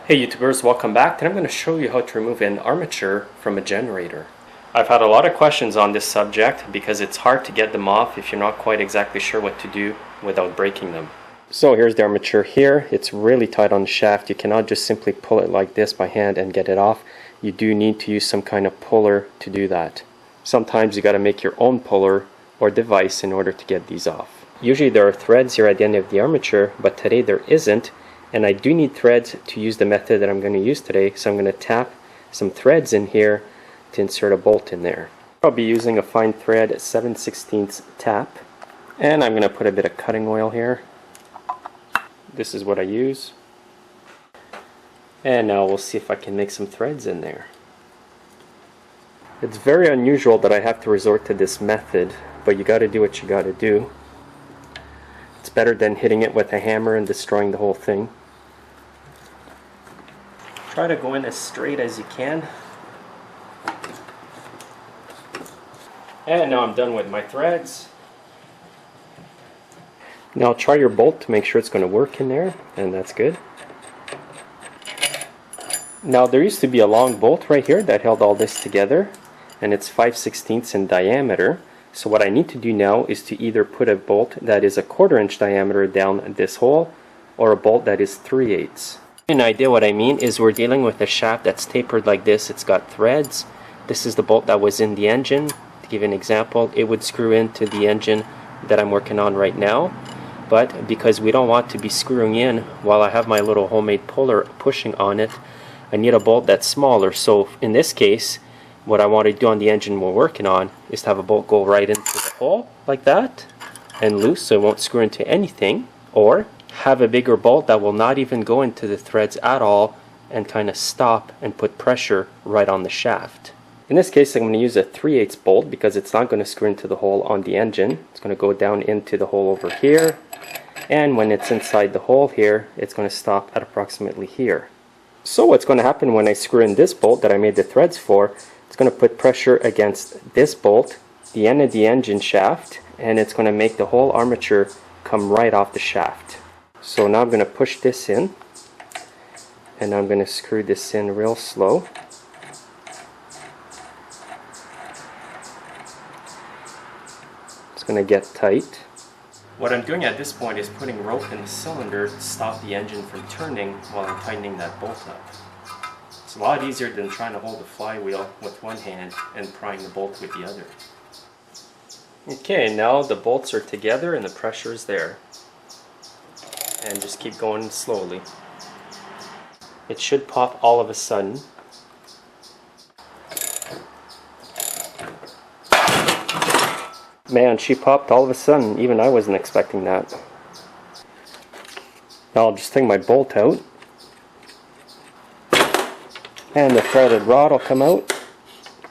Hey YouTubers, welcome back. Today I'm going to show you how to remove an armature from a generator. I've had a lot of questions on this subject because it's hard to get them off if you're not quite exactly sure what to do without breaking them. So here's the armature here. It's really tight on the shaft. You cannot just simply pull it like this by hand and get it off. You do need to use some kind of puller to do that. Sometimes you got to make your own puller or device in order to get these off. Usually there are threads here at the end of the armature, but today there isn't. And I do need threads to use the method that I'm going to use today, so I'm going to tap some threads in here to insert a bolt in there. I'll be using a fine thread 7/16 tap, and I'm going to put a bit of cutting oil here. This is what I use. And now we'll see if I can make some threads in there. It's very unusual that I have to resort to this method, but you got to do what you got to do. It's better than hitting it with a hammer and destroying the whole thing. Try to go in as straight as you can. And now I'm done with my threads. Now try your bolt to make sure it's going to work in there, and that's good. Now there used to be a long bolt right here that held all this together, and it's 5/16 in diameter. So what I need to do now is to either put a bolt that is a 1/4 inch diameter down this hole, or a bolt that is 3/8. An idea what I mean is we're dealing with a shaft that's tapered like this. It's got threads. This is the bolt that was in the engine. To give you an example, it would screw into the engine that I'm working on right now. But because we don't want to be screwing in while I have my little homemade puller pushing on it, I need a bolt that's smaller. So in this case, what I want to do on the engine we're working on is to have a bolt go right into the hole like that and loose so it won't screw into anything, or have a bigger bolt that will not even go into the threads at all and kind of stop and put pressure right on the shaft. In this case I'm going to use a 3/8 bolt because it's not going to screw into the hole on the engine. It's going to go down into the hole over here, and when it's inside the hole here it's going to stop at approximately here. So what's going to happen when I screw in this bolt that I made the threads for, it's going to put pressure against this bolt, the end of the engine shaft, and it's going to make the whole armature come right off the shaft. So now I'm going to push this in, and I'm going to screw this in real slow. It's going to get tight. What I'm doing at this point is putting rope in the cylinder to stop the engine from turning while I'm tightening that bolt up. It's a lot easier than trying to hold the flywheel with one hand and prying the bolt with the other. Okay, now the bolts are together and the pressure is there. And just keep going slowly. It should pop all of a sudden. Man, she popped all of a sudden. Even I wasn't expecting that. Now I'll just take my bolt out. And the threaded rod will come out.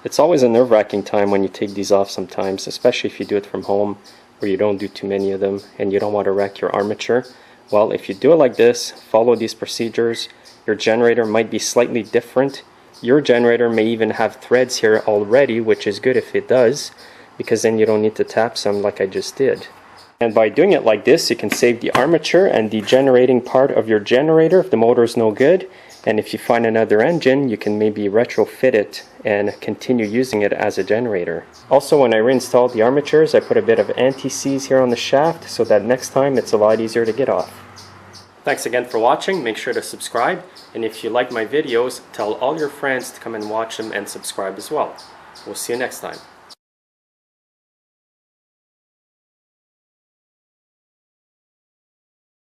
It's always a nerve-wracking time when you take these off sometimes, especially if you do it from home where you don't do too many of them and you don't want to wreck your armature. Well, if you do it like this, follow these procedures, your generator might be slightly different. Your generator may even have threads here already, which is good if it does, because then you don't need to tap some like I just did. And by doing it like this, you can save the armature and the generating part of your generator if the motor is no good. And if you find another engine, you can maybe retrofit it and continue using it as a generator. Also, when I reinstalled the armatures, I put a bit of anti-seize here on the shaft so that next time it's a lot easier to get off. Thanks again for watching. Make sure to subscribe. And if you like my videos, tell all your friends to come and watch them and subscribe as well. We'll see you next time.